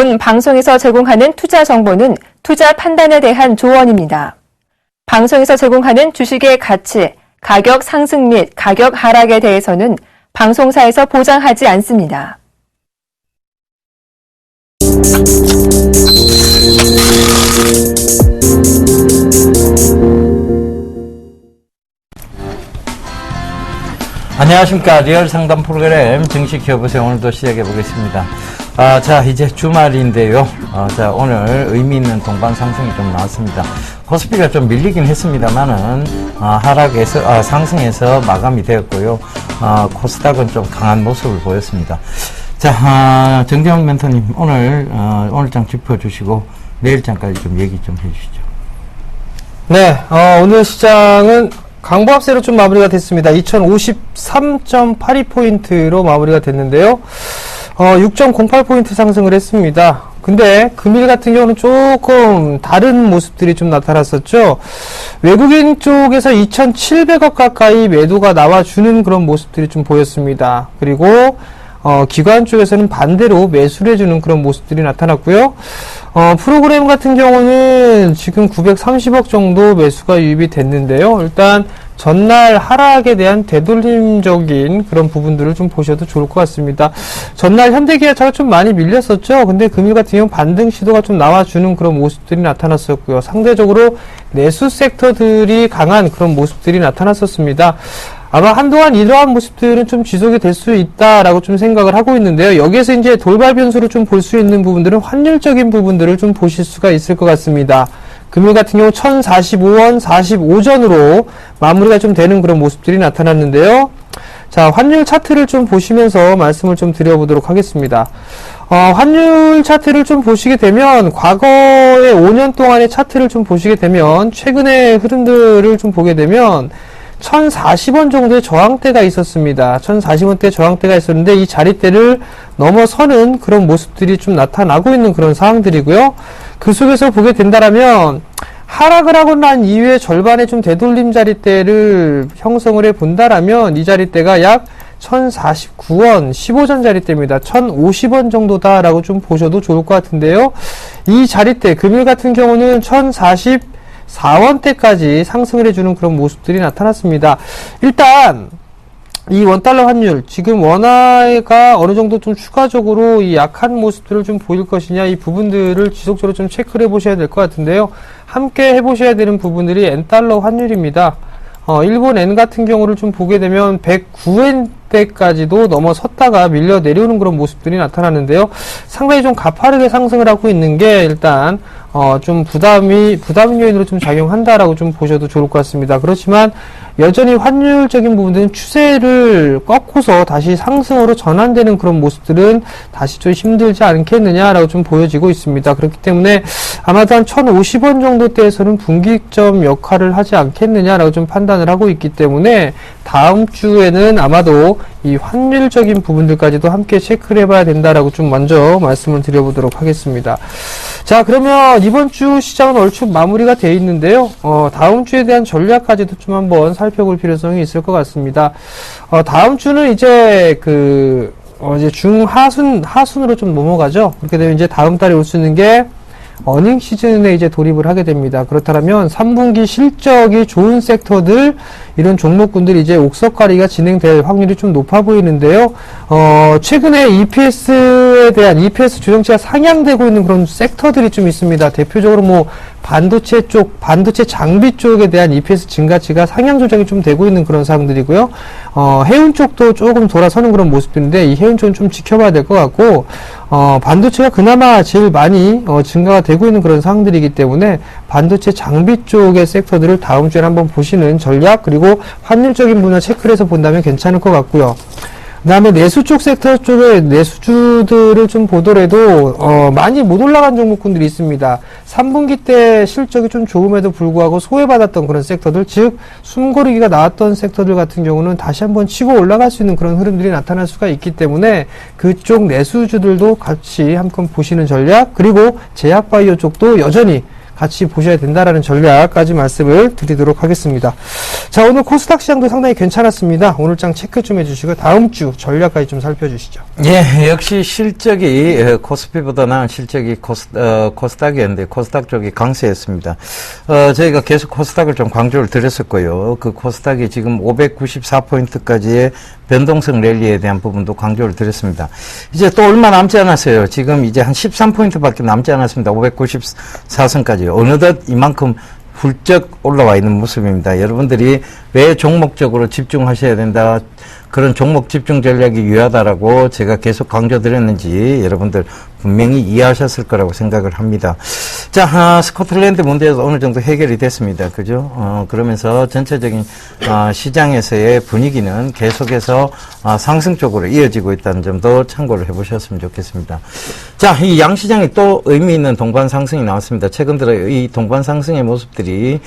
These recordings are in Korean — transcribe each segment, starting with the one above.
본 방송에서 제공하는 투자 정보는 투자 판단에 대한 조언입니다. 방송에서 제공하는 주식의 가치, 가격 상승 및 가격 하락에 대해서는 방송사에서 보장하지 않습니다. 안녕하십니까. 리얼 상담 프로그램 증시 키워보세요. 오늘도 시작해 보겠습니다. 자, 이제 주말인데요. 자, 오늘 의미 있는 동반 상승이 좀 나왔습니다. 코스피가 좀 밀리긴 했습니다만은, 상승해서 마감이 되었고요. 코스닥은 좀 강한 모습을 보였습니다. 자, 정재훈 멘토님, 오늘장 짚어주시고, 내일장까지 좀 얘기 좀 해주시죠. 네, 오늘 시장은 강보합세로 좀 마무리가 됐습니다. 2053.82포인트로 마무리가 됐는데요. 6.08포인트 상승을 했습니다. 근데 금일 같은 경우는 조금 다른 모습들이 좀 나타났었죠. 외국인 쪽에서 2,700억 가까이 매도가 나와주는 그런 모습들이 좀 보였습니다. 그리고 기관 쪽에서는 반대로 매수를 해주는 그런 모습들이 나타났고요. 프로그램 같은 경우는 지금 930억 정도 매수가 유입이 됐는데요. 일단 전날 하락에 대한 되돌림적인 그런 부분들을 좀 보셔도 좋을 것 같습니다. 전날 현대기아차가 좀 많이 밀렸었죠. 근데 금일 같은 경우 반등 시도가 좀 나와주는 그런 모습들이 나타났었고요. 상대적으로 내수 섹터들이 강한 그런 모습들이 나타났었습니다. 아마 한동안 이러한 모습들은 좀 지속이 될 수 있다라고 좀 생각을 하고 있는데요. 여기에서 이제 돌발 변수로 좀 볼 수 있는 부분들은 환율적인 부분들을 좀 보실 수가 있을 것 같습니다. 금일 같은 경우 1,045원 45전으로 마무리가 좀 되는 그런 모습들이 나타났는데요. 자, 환율 차트를 좀 보시면서 말씀을 좀 드려보도록 하겠습니다. 환율 차트를 좀 보시게 되면 과거의 5년 동안의 차트를 좀 보시게 되면 최근의 흐름들을 좀 보게 되면 1,040원 정도의 저항대가 있었습니다. 1,040원대 저항대가 있었는데 이 자리대를 넘어서는 그런 모습들이 좀 나타나고 있는 그런 상황들이고요. 그 속에서 보게 된다라면 하락을 하고 난 이후에 절반의 좀 되돌림 자리대를 형성을 해 본다라면 이 자리대가 약 1,049원 15전 자리대입니다. 1,050원 정도다라고 좀 보셔도 좋을 것 같은데요. 이 자리대 금일 같은 경우는 1,044원대까지 상승을 해주는 그런 모습들이 나타났습니다. 일단 이 원달러 환율 지금 원화가 어느 정도 좀 추가적으로 이 약한 모습들을 좀 보일 것이냐 이 부분들을 지속적으로 좀 체크를 해보셔야 될 것 같은데요. 함께 해보셔야 되는 부분들이 엔달러 환율입니다. 일본 엔 같은 경우를 좀 보게 되면 109엔대까지도 넘어섰다가 밀려 내려오는 그런 모습들이 나타나는데요. 상당히 좀 가파르게 상승을 하고 있는 게 일단 좀 부담 요인으로 좀 작용한다라고 좀 보셔도 좋을 것 같습니다. 그렇지만 여전히 환율적인 부분들은 추세를 꺾고서 다시 상승으로 전환되는 그런 모습들은 다시 좀 힘들지 않겠느냐라고 좀 보여지고 있습니다. 그렇기 때문에 아마도 한 1,050원 정도대에서는 분기점 역할을 하지 않겠느냐라고 좀 판단을 하고 있기 때문에 다음 주에는 아마도 이 환율적인 부분들까지도 함께 체크를 해봐야 된다라고 좀 먼저 말씀을 드려보도록 하겠습니다. 자, 그러면 이번 주 시장은 얼추 마무리가 되어 있는데요. 다음 주에 대한 전략까지도 좀 한번 살펴볼 필요성이 있을 것 같습니다. 다음 주는 이제 이제 하순으로 좀 넘어가죠. 그렇게 되면 이제 다음 달에 올 수 있는 게 어닝 시즌에 이제 돌입을 하게 됩니다. 그렇다면 3분기 실적이 좋은 섹터들, 이런 종목군들이 이제 옥석가리가 진행될 확률이 좀 높아 보이는데요. 최근에 EPS 조정치가 상향되고 있는 그런 섹터들이 좀 있습니다. 대표적으로 뭐 반도체 장비 쪽에 대한 EPS 증가치가 상향 조정이 좀 되고 있는 그런 사항들이고요. 해운 쪽도 조금 돌아서는 그런 모습인데 이 해운 쪽은 좀 지켜봐야 될 것 같고, 반도체가 그나마 제일 많이 증가가 되고 있는 그런 상황들이기 때문에 반도체 장비 쪽의 섹터들을 다음 주에 한번 보시는 전략, 그리고 환율적인 분야 체크를 해서 본다면 괜찮을 것 같고요. 그 다음에 내수 쪽 섹터 쪽의 내수주들을 좀 보더라도 많이 못 올라간 종목군들이 있습니다. 3분기 때 실적이 좀 좋음에도 불구하고 소외받았던 그런 섹터들, 즉 숨고르기가 나왔던 섹터들 같은 경우는 다시 한번 치고 올라갈 수 있는 그런 흐름들이 나타날 수가 있기 때문에 그쪽 내수주들도 같이 한번 보시는 전략, 그리고 제약바이오 쪽도 여전히 같이 보셔야 된다라는 전략까지 말씀을 드리도록 하겠습니다. 자, 오늘 코스닥 시장도 상당히 괜찮았습니다. 오늘 장 체크 좀 해주시고 다음 주 전략까지 좀 살펴주시죠. 예, 역시 실적이 코스피보다 나은 실적이 코스닥이었는데 코스닥 쪽이 강세였습니다. 저희가 계속 코스닥을 좀 강조를 드렸었고요. 그 코스닥이 지금 594포인트까지의 변동성 랠리에 대한 부분도 강조를 드렸습니다. 이제 또 얼마 남지 않았어요. 지금 이제 한 13포인트밖에 남지 않았습니다. 594선까지. 어느덧 이만큼 훌쩍 올라와 있는 모습입니다. 여러분들이 왜 종목적으로 집중하셔야 된다, 그런 종목 집중 전략이 유효하다라고 제가 계속 강조드렸는지 여러분들 분명히 이해하셨을 거라고 생각을 합니다. 자, 스코틀랜드 문제도 어느 정도 해결이 됐습니다. 그죠? 그러면서 전체적인 시장에서의 분위기는 계속해서 상승 쪽으로 이어지고 있다는 점도 참고를 해보셨으면 좋겠습니다. 자, 이 양시장이 또 의미 있는 동반 상승이 나왔습니다. 최근 들어 이 동반 상승의 모습들이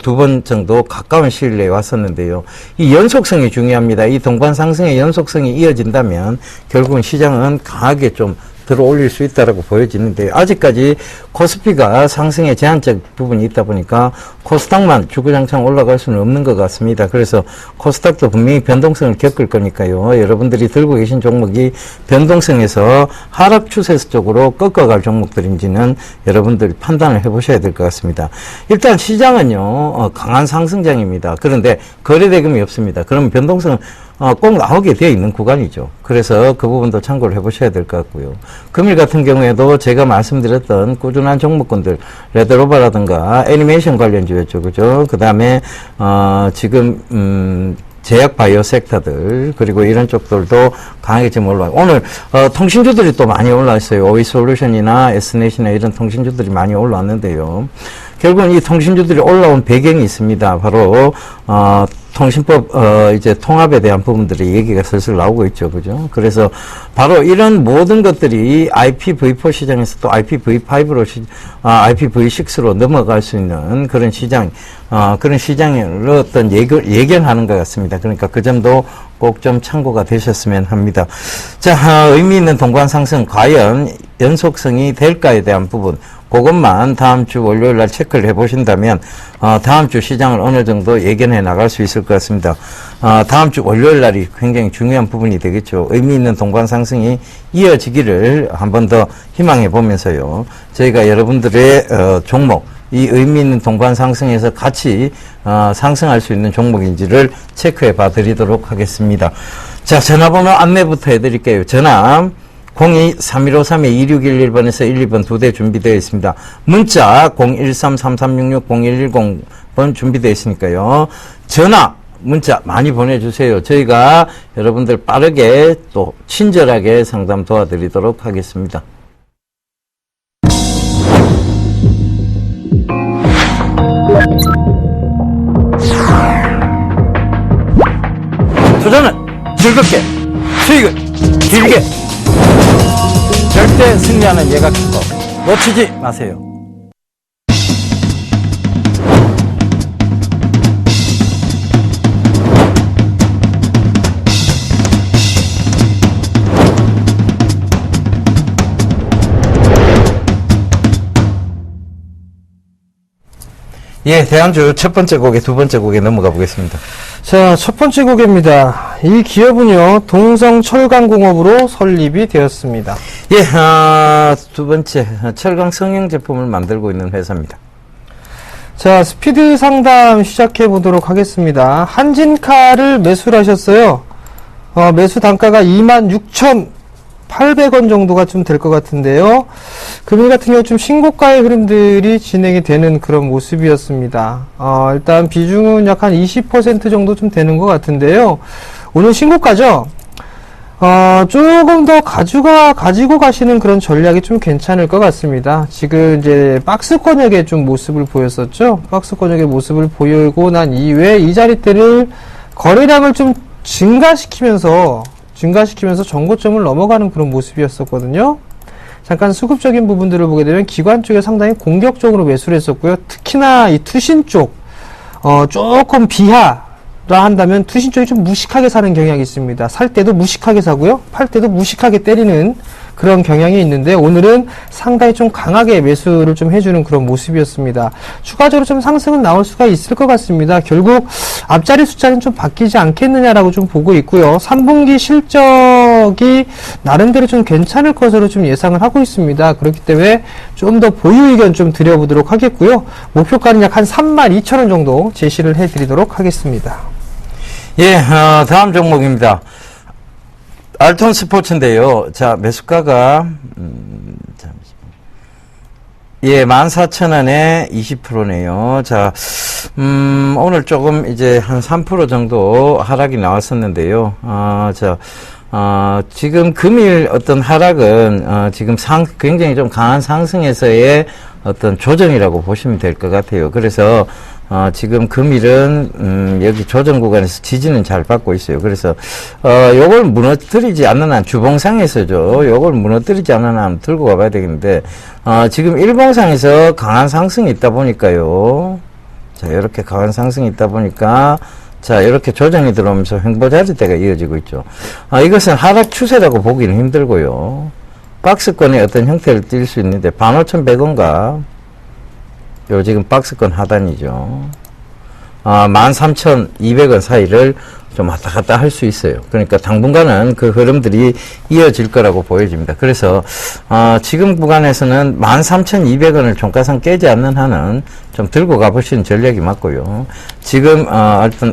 두 번 정도 가까운 시일 내에 왔었는데요. 이 연속성이 중요합니다. 이 동반 상승의 연속성이 이어진다면 결국은 시장은 강하게 좀 들어 올릴 수 있다라고 보여지는데, 아직까지 코스피가 상승에 제한적 부분이 있다 보니까 코스닥만 주구장창 올라갈 수는 없는 것 같습니다. 그래서 코스닥도 분명히 변동성을 겪을 거니까요. 여러분들이 들고 계신 종목이 변동성에서 하락 추세 쪽으로 꺾어갈 종목들인지는 여러분들 판단을 해보셔야 될 것 같습니다. 일단 시장은요, 강한 상승장입니다. 그런데 거래대금이 없습니다. 그러면 변동성은 꼭 나오게 되어 있는 구간이죠. 그래서 그 부분도 참고를 해보셔야 될 것 같고요. 금일 같은 경우에도 제가 말씀드렸던 꾸준한 종목군들, 레드로버라든가 애니메이션 관련주였죠. 그죠? 그 다음에, 지금, 제약 바이오 섹터들, 그리고 이런 쪽들도 강하게 지금 올라와요. 오늘, 통신주들이 또 많이 올라왔어요. 오이솔루션이나 에스넷이나 이런 통신주들이 많이 올라왔는데요. 결국은 이 통신주들이 올라온 배경이 있습니다. 바로, 통신법, 이제 통합에 대한 부분들이 얘기가 슬슬 나오고 있죠. 그죠? 그래서 바로 이런 모든 것들이 IPv4 시장에서 또 IPv5로, IPv6로 넘어갈 수 있는 그런 시장, 그런 시장을 어떤 예견하는 것 같습니다. 그러니까 그 점도 꼭 좀 참고가 되셨으면 합니다. 자, 의미 있는 동반 상승, 과연 연속성이 될까에 대한 부분, 그것만 다음 주 월요일 날 체크를 해보신다면 다음 주 시장을 어느 정도 예견해 나갈 수 있을 것 같습니다. 다음 주 월요일 날이 굉장히 중요한 부분이 되겠죠. 의미 있는 동반 상승이 이어지기를 한 번 더 희망해 보면서요. 저희가 여러분들의 종목, 이 의미 있는 동반 상승에서 같이 상승할 수 있는 종목인지를 체크해 봐 드리도록 하겠습니다. 자, 전화번호 안내부터 해드릴게요. 전화 02-3153-2611번에서 1, 2번 두 대 준비되어 있습니다. 문자 013-3366-0110번 준비되어 있으니까요. 전화, 문자 많이 보내주세요. 저희가 여러분들 빠르게 또 친절하게 상담 도와드리도록 하겠습니다. 투자는 즐겁게, 수익은 길게. 절대 승리하는 예각기법 놓치지 마세요. 예, 대항주 첫 번째 곡에 두 번째 곡에 넘어가 보겠습니다. 자, 첫 번째 곡입니다. 이 기업은요, 동성철강공업으로 설립이 되었습니다. 예, 두 번째, 철강 성형 제품을 만들고 있는 회사입니다. 자, 스피드 상담 시작해 보도록 하겠습니다. 한진카를 매수를 하셨어요. 매수 단가가 26,800원 정도가 좀 될 것 같은데요. 금일 같은 경우 좀 신고가의 흐름들이 진행이 되는 그런 모습이었습니다. 일단 비중은 약 한 20% 정도 좀 되는 것 같은데요. 오늘 신고가죠? 조금 더 가지고 가시는 그런 전략이 좀 괜찮을 것 같습니다. 지금 이제 박스권역의 좀 모습을 보였었죠? 박스권역의 모습을 보이고 난 이후에 이 자리대를 거래량을 좀 증가시키면서 정고점을 넘어가는 그런 모습이었었거든요. 잠깐 수급적인 부분들을 보게 되면 기관 쪽에 상당히 공격적으로 매수를 했었고요. 특히나 이 투신 쪽, 조금 비하라 한다면 투신 쪽이 좀 무식하게 사는 경향이 있습니다. 살 때도 무식하게 사고요. 팔 때도 무식하게 때리는 그런 경향이 있는데 오늘은 상당히 좀 강하게 매수를 좀 해주는 그런 모습이었습니다. 추가적으로 좀 상승은 나올 수가 있을 것 같습니다. 결국 앞자리 숫자는 좀 바뀌지 않겠느냐라고 좀 보고 있고요. 3분기 실적이 나름대로 좀 괜찮을 것으로 좀 예상을 하고 있습니다. 그렇기 때문에 좀 더 보유 의견 좀 드려보도록 하겠고요. 목표가는 약 한 32,000원 정도 제시를 해드리도록 하겠습니다. 예, 다음 종목입니다. 알톤 스포츠인데요. 자, 매수가가, 예, 14,000원에 20%네요. 자, 오늘 조금 이제 한 3% 정도 하락이 나왔었는데요. 지금 금일 어떤 하락은, 지금 굉장히 좀 강한 상승에서의 어떤 조정이라고 보시면 될 것 같아요. 그래서, 지금 금일은, 여기 조정 구간에서 지지는 잘 받고 있어요. 그래서, 요걸 무너뜨리지 않는 한, 주봉상에서죠. 요걸 무너뜨리지 않는 한 들고 가봐야 되겠는데, 지금 일봉상에서 강한 상승이 있다 보니까요. 자, 이렇게 강한 상승이 있다 보니까, 자, 이렇게 조정이 들어오면서 횡보자리대가 이어지고 있죠. 이것은 하락 추세라고 보기는 힘들고요. 박스권의 어떤 형태를 띌 수 있는데, 15,100원과, 요 지금 박스권 하단이죠. 13,200원 사이를 좀 왔다 갔다 할 수 있어요. 그러니까 당분간은 그 흐름들이 이어질 거라고 보여집니다. 그래서, 지금 구간에서는 13,200원을 종가상 깨지 않는 한은 좀 들고 가보시는 전략이 맞고요. 지금,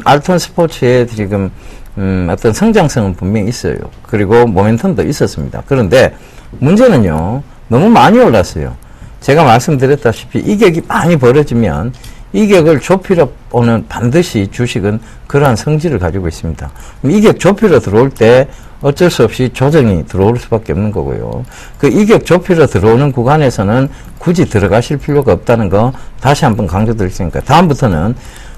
알톤 스포츠에 지금, 어떤 성장성은 분명히 있어요. 그리고 모멘텀도 있었습니다. 그런데 문제는요, 너무 많이 올랐어요. 제가 말씀드렸다시피 이격이 많이 벌어지면 이격을 좁히려고는 반드시 주식은 그러한 성질을 가지고 있습니다. 이격 좁히러 들어올 때 어쩔 수 없이 조정이 들어올 수밖에 없는 거고요. 그 이격 좁히러 들어오는 구간에서는 굳이 들어가실 필요가 없다는 거 다시 한번 강조드리겠습니다. 다음부터는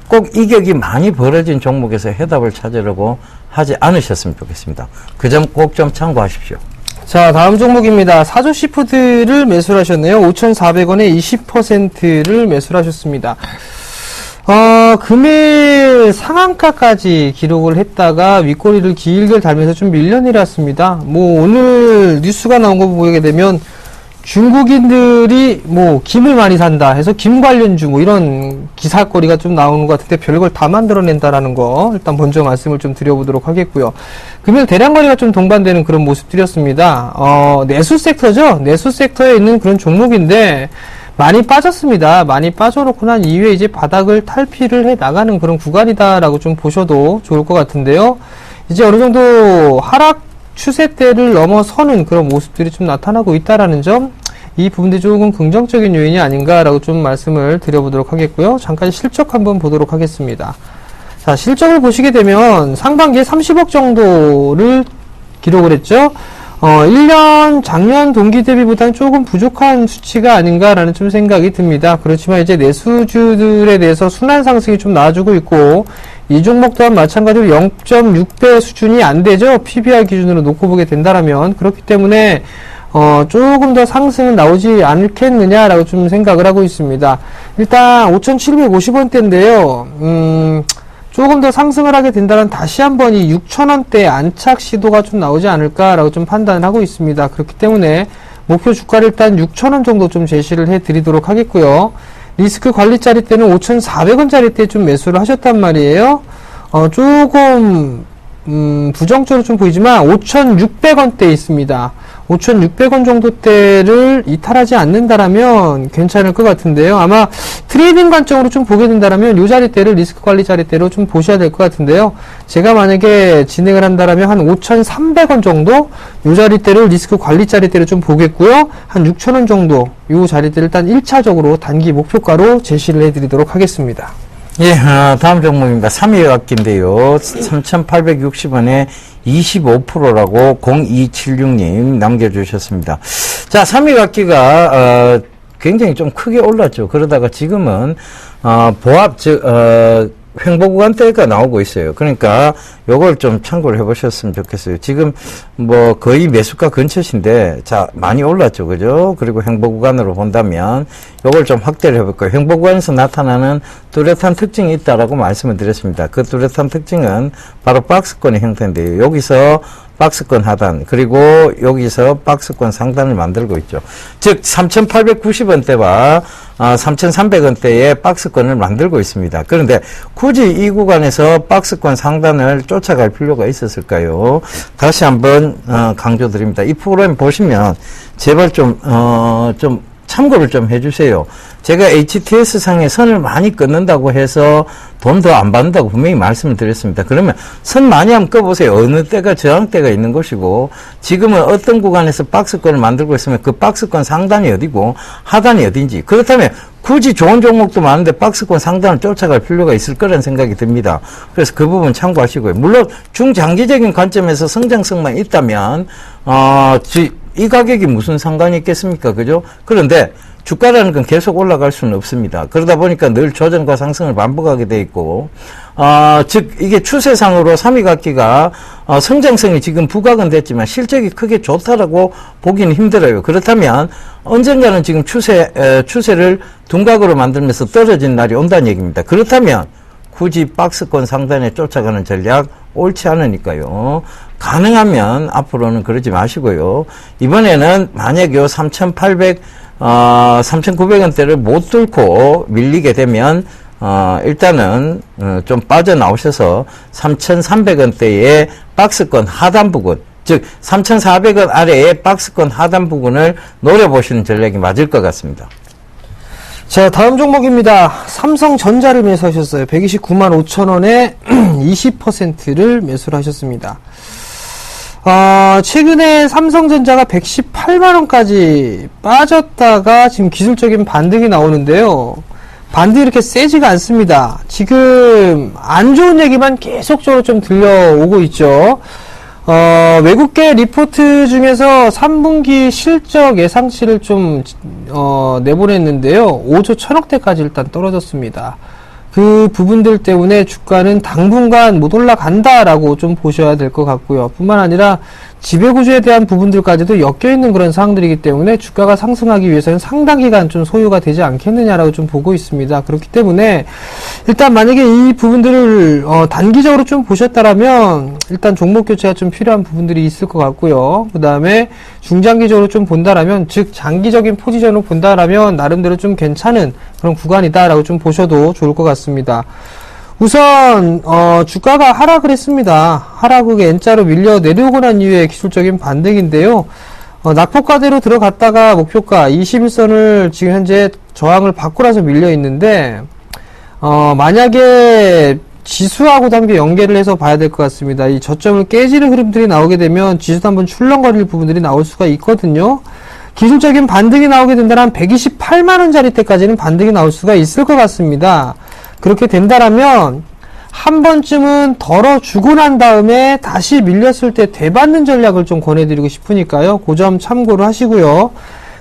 꼭 이격이 많이 벌어진 종목에서 해답을 찾으려고 하지 않으셨으면 좋겠습니다. 그 점 꼭 좀 참고하십시오. 자, 다음 종목입니다. 사조시푸드를 매수를 하셨네요. 5,400원에 20%를 매수를 하셨습니다. 금일 상한가까지 기록을 했다가 윗꼬리를 길게 달면서 좀 밀려내렸습니다. 오늘 뉴스가 나온 거 보게 되면 중국인들이 김을 많이 산다 해서 김 관련주 이런 기사거리가 좀 나오는 것 같은데 별걸 다 만들어낸다라는 거 일단 먼저 말씀을 좀 드려보도록 하겠고요. 금일 대량거래가 좀 동반되는 그런 모습들이었습니다. 내수 섹터죠. 내수 섹터에 있는 그런 종목인데 많이 빠졌습니다. 많이 빠져놓고 난 이후에 이제 바닥을 탈피를 해 나가는 그런 구간이다라고 좀 보셔도 좋을 것 같은데요. 이제 어느 정도 하락 추세대를 넘어서는 그런 모습들이 좀 나타나고 있다라는 점, 이 부분들이 조금 긍정적인 요인이 아닌가라고 좀 말씀을 드려보도록 하겠고요. 잠깐 실적 한번 보도록 하겠습니다. 자, 실적을 보시게 되면 상반기에 30억 정도를 기록을 했죠. 1년 작년 동기 대비보다는 조금 부족한 수치가 아닌가라는 좀 생각이 듭니다. 그렇지만 이제 내수주들에 대해서 순환 상승이 좀 나와주고 있고, 이 종목 또한 마찬가지로 0.6배 수준이 안 되죠. PBR 기준으로 놓고 보게 된다라면. 그렇기 때문에 조금 더 상승은 나오지 않겠느냐라고 좀 생각을 하고 있습니다. 일단 5,750원대인데요. 조금 더 상승을 하게 된다면 다시 한번 이 6,000원대 안착 시도가 좀 나오지 않을까라고 좀 판단을 하고 있습니다. 그렇기 때문에 목표 주가를 일단 6,000원 정도 좀 제시를 해드리도록 하겠고요. 리스크 관리짜리 때는 5,400원짜리 때 좀 매수를 하셨단 말이에요. 조금 부정적으로 좀 보이지만 5,600원대에 있습니다. 5,600원 정도대를 이탈하지 않는다라면 괜찮을 것 같은데요. 아마 트레이딩 관점으로 좀 보게 된다라면 이 자리대를 리스크 관리 자리대로 좀 보셔야 될 것 같은데요. 제가 만약에 진행을 한다라면 한 5,300원 정도 이 자리대를 리스크 관리 자리대로 좀 보겠고요. 한 6,000원 정도 이 자리대를 일단 1차적으로 단기 목표가로 제시를 해드리도록 하겠습니다. 예, 다음 종목입니다. 3위학기인데요. 3,860원에 25%라고 0276님 남겨주셨습니다. 자, 3위학기가, 굉장히 좀 크게 올랐죠. 그러다가 지금은, 횡보구간대가 나오고 있어요. 그러니까 요걸 좀 참고를 해보셨으면 좋겠어요. 지금 거의 매수가 근처신데 자 많이 올랐죠, 그죠? 그리고 횡보구간으로 본다면 요걸 좀 확대를 해볼 거예요. 횡보구간에서 나타나는 뚜렷한 특징이 있다라고 말씀을 드렸습니다. 그 뚜렷한 특징은 바로 박스권의 형태인데요. 여기서 박스권 하단, 그리고 여기서 박스권 상단을 만들고 있죠. 즉 3,890원대와 3,300원대의 박스권을 만들고 있습니다. 그런데 굳이 이 구간에서 박스권 상단을 쫓아갈 필요가 있었을까요? 다시 한번 강조드립니다. 이 프로그램 보시면 제발 좀 참고를 좀 해주세요. 제가 HTS 상에 선을 많이 끊는다고 해서 돈 더 안 받는다고 분명히 말씀을 드렸습니다. 그러면 선 많이 한번 꺼보세요. 어느 때가 저항대가 있는 것이고, 지금은 어떤 구간에서 박스권을 만들고 있으면 그 박스권 상단이 어디고 하단이 어딘지. 그렇다면 굳이 좋은 종목도 많은데 박스권 상단을 쫓아갈 필요가 있을 거라는 생각이 듭니다. 그래서 그 부분 참고하시고요. 물론 중장기적인 관점에서 성장성만 있다면 이 가격이 무슨 상관이 있겠습니까? 그죠? 그런데 주가라는 건 계속 올라갈 수는 없습니다. 그러다 보니까 늘 조정과 상승을 반복하게 돼 있고, 즉 이게 추세상으로 3위각기가 성장성이 지금 부각은 됐지만 실적이 크게 좋다라고 보기는 힘들어요. 그렇다면 언젠가는 지금 추세를 둔각으로 만들면서 떨어진 날이 온다는 얘기입니다. 그렇다면 굳이 박스권 상단에 쫓아가는 전략 옳지 않으니까요. 가능하면 앞으로는 그러지 마시고요. 이번에는 만약 요 3,900원대를 못 뚫고 밀리게 되면 일단은 좀 빠져나오셔서 3,300원대의 박스권 하단 부근, 즉 3,400원 아래의 박스권 하단 부근을 노려보시는 전략이 맞을 것 같습니다. 자, 다음 종목입니다. 삼성전자를 매수하셨어요. 129만 5천원에 20%를 매수를 하셨습니다. 최근에 삼성전자가 118만원까지 빠졌다가 지금 기술적인 반등이 나오는데요. 반등이 이렇게 세지가 않습니다. 지금 안 좋은 얘기만 계속적으로 좀 들려오고 있죠. 외국계 리포트 중에서 3분기 실적 예상치를 좀, 내보냈는데요. 5조 1000억대까지 일단 떨어졌습니다. 그 부분들 때문에 주가는 당분간 못 올라간다라고 좀 보셔야 될 것 같고요. 뿐만 아니라 지배구조에 대한 부분들까지도 엮여있는 그런 사항들이기 때문에 주가가 상승하기 위해서는 상당 기간 좀 소요가 되지 않겠느냐라고 좀 보고 있습니다. 그렇기 때문에 일단 만약에 이 부분들을 단기적으로 좀 보셨다라면 일단 종목 교체가 좀 필요한 부분들이 있을 것 같고요. 그 다음에 중장기적으로 좀 본다라면, 즉 장기적인 포지션으로 본다라면 나름대로 좀 괜찮은 그런 구간이다라고 좀 보셔도 좋을 것 같습니다. 우선 주가가 하락을 했습니다. 하락을 N자로 밀려 내려오고 난 이후에 기술적인 반등인데요. 낙폭가대로 들어갔다가 목표가 21선을 지금 현재 저항을 받고 나서 밀려 있는데, 만약에 지수하고도 함께 연계를 해서 봐야 될 것 같습니다. 이 저점을 깨지는 흐름들이 나오게 되면 지수도 한번 출렁거릴 부분들이 나올 수가 있거든요. 기술적인 반등이 나오게 된다면 128만원짜리 때까지는 반등이 나올 수가 있을 것 같습니다. 그렇게 된다라면 한 번쯤은 덜어주고 난 다음에 다시 밀렸을 때 되받는 전략을 좀 권해드리고 싶으니까요. 그 점 참고를 하시고요.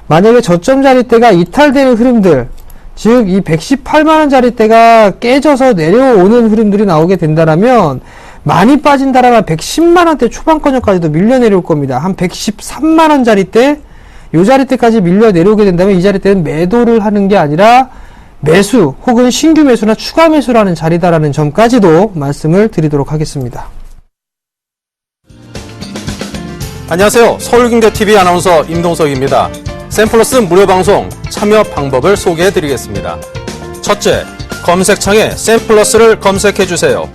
만약에 저점 자리대가 이탈되는 흐름들, 즉 이 118만원짜리대가 깨져서 내려오는 흐름들이 나오게 된다라면 많이 빠진다라면 110만원대 초반권역까지도 밀려 내려올 겁니다. 한 113만원짜리대, 요 자리대까지 밀려 내려오게 된다면 이 자리대는 매도를 하는 게 아니라 매수 혹은 신규 매수나 추가 매수라는 자리다라는 점까지도 말씀을 드리도록 하겠습니다. 안녕하세요. 서울경제TV 아나운서 임동석입니다. 샘플러스 무료 방송 참여 방법을 소개해 드리겠습니다. 첫째, 검색창에 샘플러스를 검색해 주세요.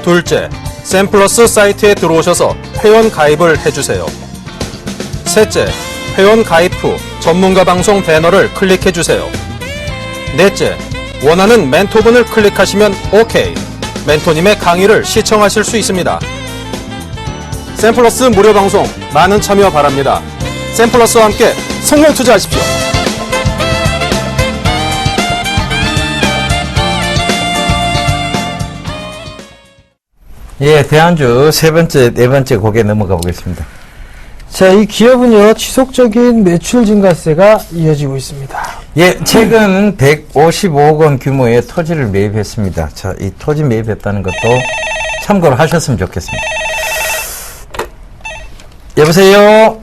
둘째, 샘플러스 사이트에 들어오셔서 회원 가입을 해주세요. 셋째, 회원 가입 후 전문가 방송 배너를 클릭해 주세요. 넷째, 원하는 멘토분을 클릭하시면 OK. 멘토님의 강의를 시청하실 수 있습니다. 샘플러스 무료 방송 많은 참여 바랍니다. 샘플러스와 함께 성공 투자하십시오. 예, 대안주 세 번째, 네 번째 곡에 넘어가 보겠습니다. 자, 이 기업은요, 지속적인 매출 증가세가 이어지고 있습니다. 예, 최근 155억 원 규모의 토지를 매입했습니다. 자, 이 토지 매입했다는 것도 참고를 하셨으면 좋겠습니다. 여보세요?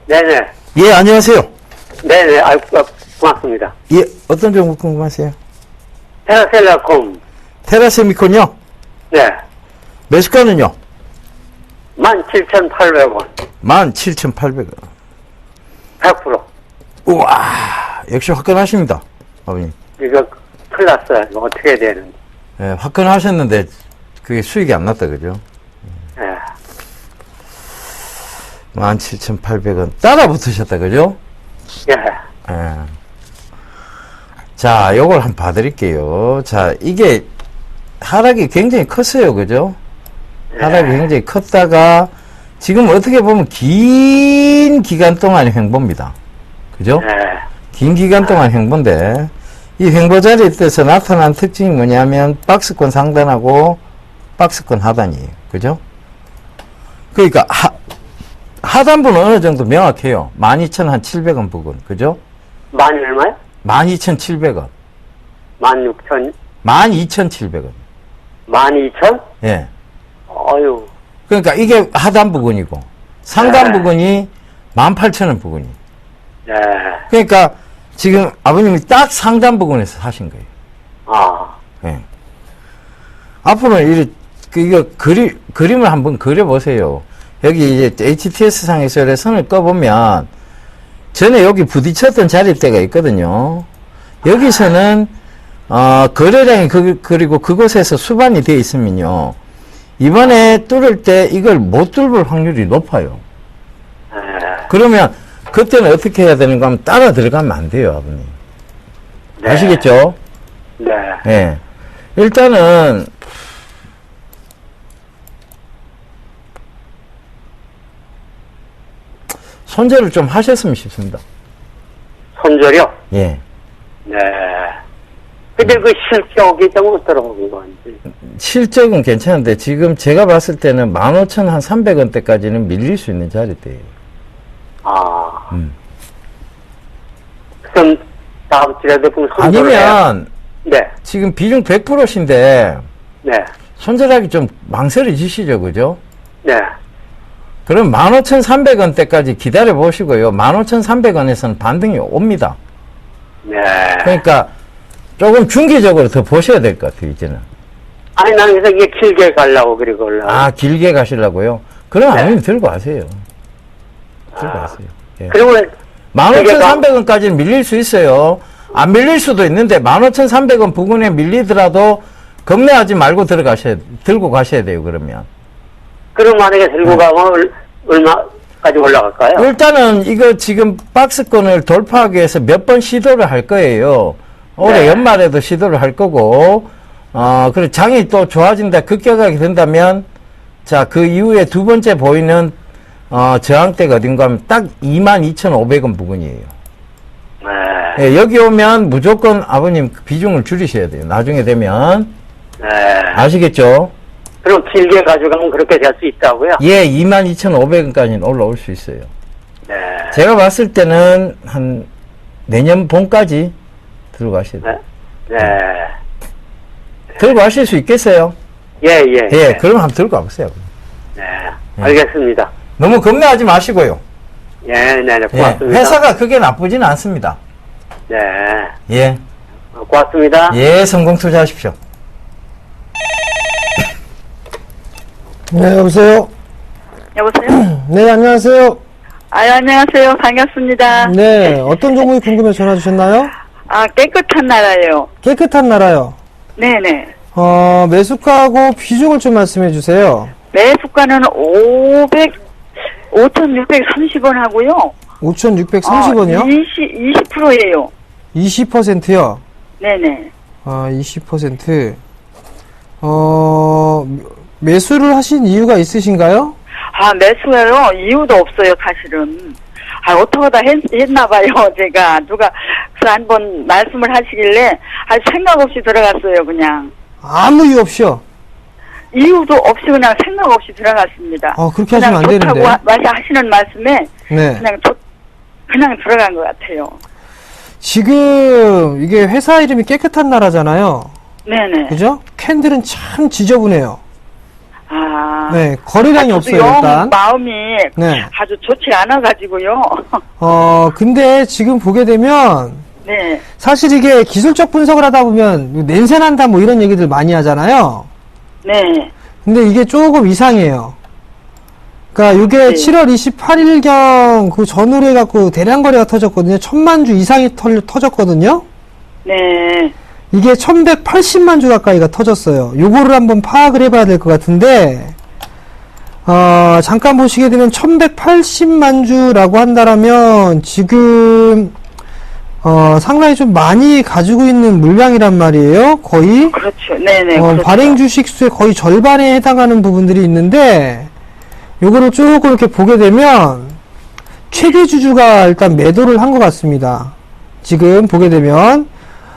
네네. 예, 안녕하세요. 네네. 고맙습니다. 예, 어떤 종목 궁금하세요? 테라셀라콤. 테라세미콘요? 네. 매수가는요? 17,800원. 17,800원. 100%. 우와, 역시 화끈하십니다, 아버님. 이거 큰일 났어요. 이거 어떻게 해야 되는지. 예, 화끈하셨는데, 그게 수익이 안 났다, 그죠? 예. 17,800원. 따라 붙으셨다, 그죠? 예. 예. 자, 요걸 한번 봐드릴게요. 자, 이게 하락이 굉장히 컸어요, 그죠? 하락이 굉장히 컸다가, 지금 어떻게 보면 긴 기간 동안의 횡보입니다. 그죠? 예. 긴 기간 동안 횡보인데, 이 횡보 자리에 떠서 나타난 특징이 뭐냐면, 박스권 상단하고 박스권 하단이에요. 그죠? 그러니까, 하단부는 어느 정도 명확해요. 12,700원 부근. 그죠? 만 얼마요? 12,700원. 16,000, 12,700원. 12,000? 예. 어유. 그러니까 이게 하단 부근이고, 상단 네. 부근이 18,000원 부근이. 예. 그러니까 지금 아버님이 딱 상단 부근에서 사신 거예요. 아. 예. 앞으로는 이거 그림을 한번 그려보세요. 여기 이제 HTS 상에서 선을 꺼보면, 전에 여기 부딪혔던 자리대가 있거든요. 여기서는, 거래량이 그리고 그곳에서 수반이 되어 있으면요. 이번에 뚫을 때 이걸 못 뚫을 확률이 높아요. 예. 그러면 그때는 어떻게 해야 되는가 하면 따라 들어가면 안 돼요, 아버님. 네. 아시겠죠? 네. 예. 일단은, 손절을 좀 하셨으면 싶습니다. 손절이요? 예. 네. 근데 그 실적이 좀 어떠라고 건지. 실적은 괜찮은데, 지금 제가 봤을 때는 15,300원대까지는 밀릴 수 있는 자리대예요. 아. 음. 그럼 다음 주에도 그럼 손절을 해야- 아니면, 네. 지금 비중 100%신데, 네. 손절하기 좀 망설여지시죠, 그죠? 네. 그럼 15,300원대까지 기다려 보시고요. 15,300원에서는 반등이 옵니다. 네. 그러니까 조금 중기적으로 더 보셔야 될 것 같아요, 이제는. 아니, 난 그래서 이게 길게 가려고 그리고 올라. 아, 길게 가시려고요? 그럼 네. 아니면 들고 가세요. 들고 가세요. 예. 그러면 15,300원까지는 밀릴 수 있어요. 안 밀릴 수도 있는데 15,300원 부근에 밀리더라도 겁내하지 말고 들고 가셔야 돼요, 그러면. 그럼 만약에 들고 가면 얼마까지 올라갈까요? 일단은 이거 지금 박스권을 돌파하기 위해서 몇 번 시도를 할 거예요. 올해 네. 연말에도 시도를 할 거고, 그리고 장이 또 좋아진다, 급격하게 된다면, 자, 그 이후에 두 번째 보이는, 저항대가 어딘가 하면 딱 22,500원 부근이에요. 네. 예, 여기 오면 무조건 아버님 비중을 줄이셔야 돼요. 나중에 되면. 네. 아시겠죠? 그럼 길게 가져가면 그렇게 될 수 있다고요? 예, 22,500원까지는 올라올 수 있어요. 네. 제가 봤을 때는 한 내년 봄까지 들어가셔야 돼요. 네. 네. 들고 가실 수 있겠어요? 예, 예. 예, 그럼 한번 들고 가보세요. 네. 알겠습니다. 너무 겁내하지 마시고요. 예, 네, 네. 예, 고맙습니다. 회사가 크게 나쁘지는 않습니다. 네. 예, 고맙습니다. 예, 성공 투자하십시오. 네, 여보세요? 여보세요? 네, 안녕하세요. 안녕하세요. 반갑습니다. 네, 어떤 종목이 궁금해 전화 주셨나요? 깨끗한 나라예요. 깨끗한 나라요. 네네. 매수가하고 비중을 좀 말씀해 주세요. 매수가는 5,630원 하고요. 5,630원이요? 20%예요. 20%요? 네네. 20%. 매수를 하신 이유가 있으신가요? 매수예요. 이유도 없어요, 사실은. 어떡하다 했나봐요, 제가. 누가, 그래서 한번 말씀을 하시길래, 생각 없이 들어갔어요, 그냥. 아무 이유 없이요? 이유도 없이 그냥 생각 없이 들어갔습니다. 그렇게 하시면 안 그냥 되는데. 좋다고 하시는 말씀에, 네. 그냥 들어간 것 같아요. 지금 이게 회사 이름이 깨끗한 나라잖아요. 네네. 그죠? 캔들은 참 지저분해요. 네, 거래량이 저도 없어요, 영 일단. 마음이 네. 아주 좋지 않아가지고요. 근데 지금 보게 되면, 네. 사실 이게 기술적 분석을 하다 보면, 냄새 난다 뭐 이런 얘기들 많이 하잖아요. 네. 근데 이게 조금 이상해요. 그러니까 이게 네. 7월 28일경 그 전후로 해갖고 대량 거래가 터졌거든요. 1000만 주 이상이 터졌거든요. 네. 이게 1180만 주 가까이가 터졌어요. 요거를 한번 파악을 해봐야 될 것 같은데, 잠깐 보시게 되면 1180만 주라고 한다라면 지금 상당히 좀 많이 가지고 있는 물량이란 말이에요. 거의 그렇죠. 네네. 그렇죠. 발행 주식 수의 거의 절반에 해당하는 부분들이 있는데, 요거를 조금 이렇게 보게 되면 최대 주주가 일단 매도를 한 것 같습니다. 지금 보게 되면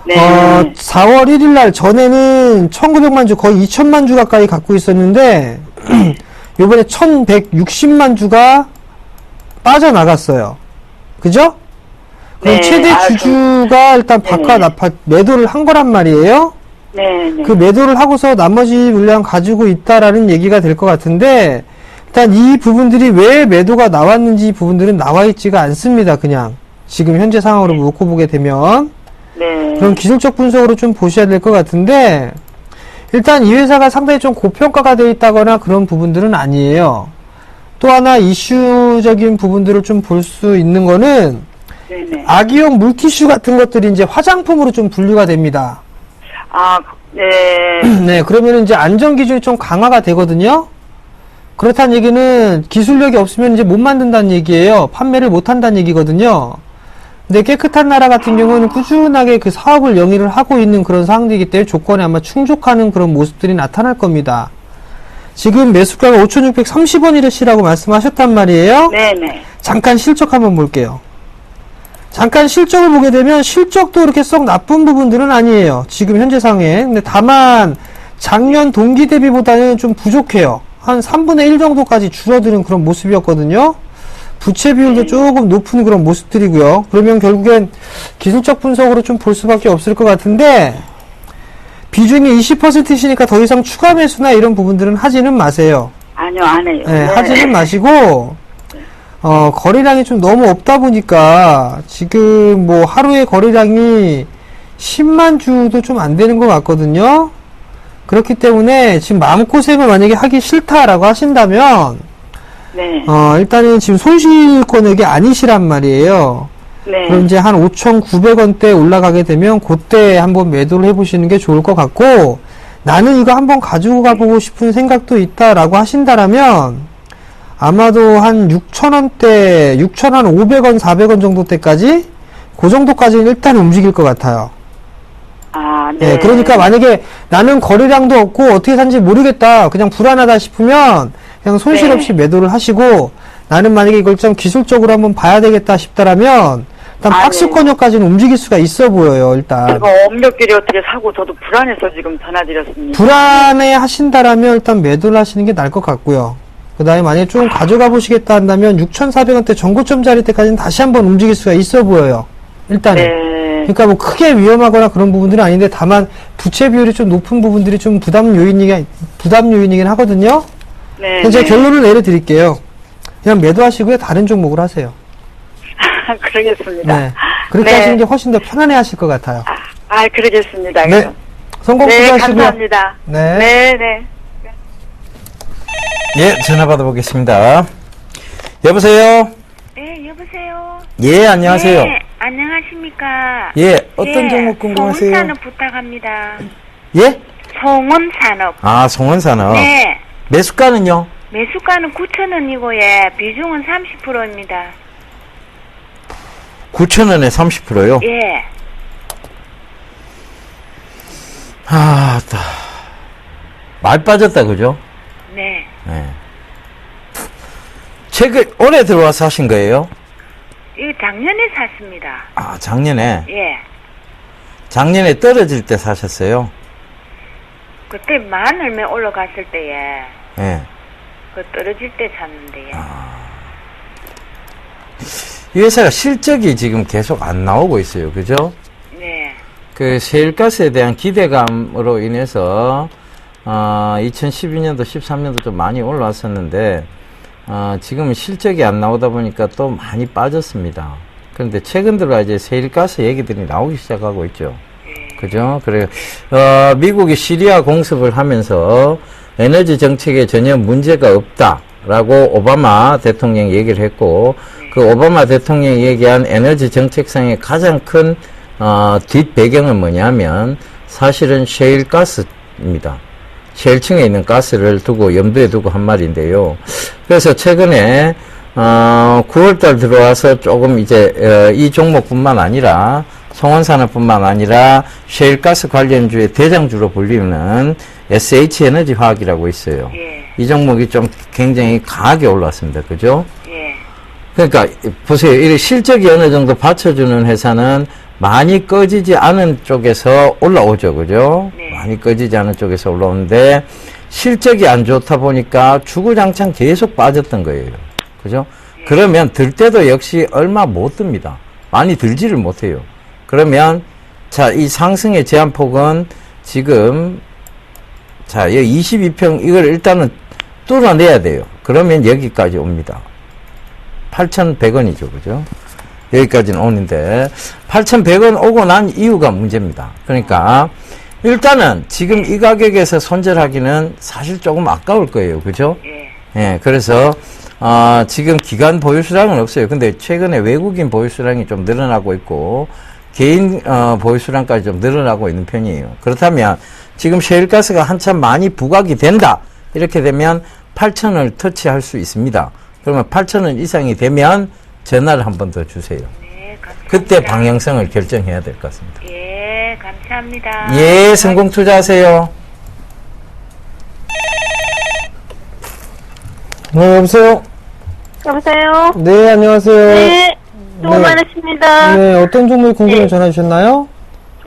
네. 4월 1일 날 전에는 1900만 주 거의 2000만 주 가까이 갖고 있었는데 요번에 1160만 주가 빠져나갔어요. 그죠? 그럼 네. 최대 주주가 일단 매도를 한 거란 말이에요. 네네. 그 매도를 하고서 나머지 물량 가지고 있다라는 얘기가 될 것 같은데, 일단 이 부분들이 왜 매도가 나왔는지 부분들은 나와 있지가 않습니다. 그냥 지금 현재 상황으로 놓고 보게 되면 네. 그런 기술적 분석으로 좀 보셔야 될 것 같은데, 일단 이 회사가 상당히 좀 고평가가 되어 있다거나 그런 부분들은 아니에요. 또 하나 이슈적인 부분들을 좀 볼 수 있는 거는 네네. 아기용 물티슈 같은 것들이 이제 화장품으로 좀 분류가 됩니다. 아, 네. 네, 그러면 이제 안전 기준이 좀 강화가 되거든요. 그렇다는 얘기는 기술력이 없으면 이제 못 만든다는 얘기예요. 판매를 못 한다는 얘기거든요. 근데 깨끗한 나라 같은 경우는 꾸준하게 그 사업을 영위를 하고 있는 그런 상황이기 때문에 조건에 아마 충족하는 그런 모습들이 나타날 겁니다. 지금 매수가가 5,630원이라고 말씀하셨단 말이에요. 네네. 잠깐 실적 한번 볼게요. 잠깐 실적을 보게 되면 실적도 그렇게 썩 나쁜 부분들은 아니에요. 지금 현재 상황에. 근데 다만 작년 동기 대비보다는 좀 부족해요. 한 3분의 1 정도까지 줄어드는 그런 모습이었거든요. 부채 비율도 조금 높은 그런 모습들이고요. 그러면 결국엔 기술적 분석으로 좀 볼 수밖에 없을 것 같은데, 비중이 20%시니까 더 이상 추가 매수나 이런 부분들은 하지는 마세요. 아니요, 안 해요. 네, 하지는 마시고, 거래량이 좀 너무 없다 보니까, 지금 뭐 하루에 거래량이 10만 주도 좀 안 되는 것 같거든요. 그렇기 때문에 지금 마음고생을 만약에 하기 싫다라고 하신다면, 네. 일단은 지금 손실권액이 아니시란 말이에요. 네. 그럼 이제 한 5,900원대 올라가게 되면 그때 한번 매도를 해보시는 게 좋을 것 같고, 나는 이거 한번 가지고 가보고 싶은 생각도 있다라고 하신다라면 아마도 한 6,000원대, 6,500원, 400원 정도 때까지 그 정도까지는 일단 움직일 것 같아요. 아, 네. 네, 그러니까 만약에 나는 거래량도 없고 어떻게 산지 모르겠다, 그냥 불안하다 싶으면 그냥 손실 네. 없이 매도를 하시고, 나는 만약에 이걸 좀 기술적으로 한번 봐야 되겠다 싶다라면 일단 아, 박스권역까지는 움직일 수가 있어 보여요. 일단 이거 업력끼리 어떻게 사고 저도 불안해서 지금 전화드렸습니다. 불안해 하신다라면 일단 매도를 하시는 게 나을 것 같고요. 그 다음에 만약에 좀 가져가 보시겠다 한다면 6,400원대 전고점 자리 때까지는 다시 한번 움직일 수가 있어 보여요. 일단은. 네. 그러니까 뭐 크게 위험하거나 그런 부분들은 아닌데, 다만 부채 비율이 좀 높은 부분들이 좀 부담 요인이긴 하거든요. 네. 제가 네. 결론을 내려드릴게요. 그냥 매도하시고요, 다른 종목을 하세요. 그러겠습니다. 네. 그렇게 네. 하시는 게 훨씬 더 편안해 하실 것 같아요. 그러겠습니다. 네. 그럼. 성공 네, 투자하시고요. 감사합니다. 네. 네, 네. 예, 전화 받아보겠습니다. 여보세요? 네, 여보세요. 예, 안녕하세요. 네, 안녕하십니까. 예, 어떤 네, 종목 궁금하세요? 송원산업 부탁합니다. 예? 송원산업. 아, 송원산업. 네, 매수가는요? 매수가는 9,000원이고, 예, 비중은 30%입니다. 9,000원에 30%요? 예, 많이 빠졌다, 그죠? 네. 네. 올해 들어와서 하신 거예요? 이거 작년에 샀습니다. 아, 작년에? 예. 작년에 떨어질 때 사셨어요? 그때 만 얼마 올라갔을 때에, 예. 그 떨어질 때 샀는데요. 이 회사가 실적이 지금 계속 안 나오고 있어요. 그죠? 네. 그 셰일가스에 대한 기대감으로 인해서 2012년도, 13년도 좀 많이 올라왔었는데 지금은 실적이 안 나오다 보니까 또 많이 빠졌습니다. 그런데 최근 들어 이제 셰일가스 얘기들이 나오기 시작하고 있죠. 그죠? 그래요. 미국이 시리아 공습을 하면서 에너지 정책에 전혀 문제가 없다. 라고 오바마 대통령이 얘기를 했고, 그 오바마 대통령이 얘기한 에너지 정책상의 가장 큰, 뒷배경은 뭐냐면, 사실은 셰일 가스입니다. 셰일층에 있는 가스를 두고, 염두에 두고 한 말인데요. 그래서 최근에, 9월달 들어와서 조금 이제, 이 종목뿐만 아니라, 송원산업뿐만 아니라, 셰일가스 관련주의 대장주로 불리는 SH에너지 화학이라고 있어요. 예. 이 종목이 좀 굉장히 강하게 올랐습니다. 그죠? 예. 그러니까 보세요. 이 실적이 어느 정도 받쳐주는 회사는 많이 꺼지지 않은 쪽에서 올라오죠. 그죠? 네. 많이 꺼지지 않은 쪽에서 올라오는데 실적이 안 좋다 보니까 주구장창 계속 빠졌던 거예요. 그죠? 그러면 들 때도 역시 얼마 못 듭니다. 많이 들지를 못해요. 그러면 자, 이 상승의 제한폭은 지금 자, 여기 22평 이걸 일단은 뚫어내야 돼요. 그러면 여기까지 옵니다. 8,100원이죠. 그죠? 여기까지는 오는데 8,100원 오고 난 이유가 문제입니다. 그러니까 일단은 지금 이 가격에서 손절하기는 사실 조금 아까울 거예요. 그죠? 예. 예, 그래서 지금 기관 보유 수량은 없어요. 근데 최근에 외국인 보유 수량이 좀 늘어나고 있고 개인 보유 수량까지 좀 늘어나고 있는 편이에요. 그렇다면 지금 셰일가스가 한참 많이 부각이 된다. 이렇게 되면 8,000원을 터치할 수 있습니다. 그러면 8,000원 이상이 되면 전화를 한 번 더 주세요. 네, 감사합니다. 그때 방향성을 결정해야 될 것 같습니다. 예, 감사합니다. 예, 성공 투자하세요. 네, 여보세요? 여보세요? 네, 안녕하세요. 네, 수고 네. 많으십니다. 네, 어떤 종목이 궁금해 네. 전화 주셨나요?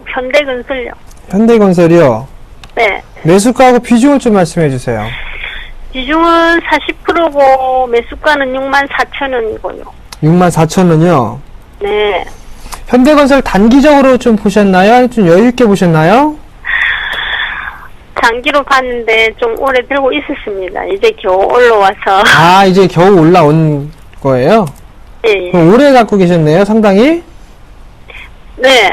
현대건설요. 현대건설이요. 네. 매수가하고 비중을 좀 말씀해 주세요. 비중은 40%고 매수가는 64,000원이고요. 64,000원이요. 네. 현대건설 단기적으로 좀 보셨나요? 아니면 좀 여유 있게 보셨나요? 장기로 봤는데 좀 오래 들고 있었습니다. 이제 겨우 올라와서. 아, 이제 겨우 올라온 거예요? 예, 예. 그럼 오래 갖고 계셨네요, 상당히? 네.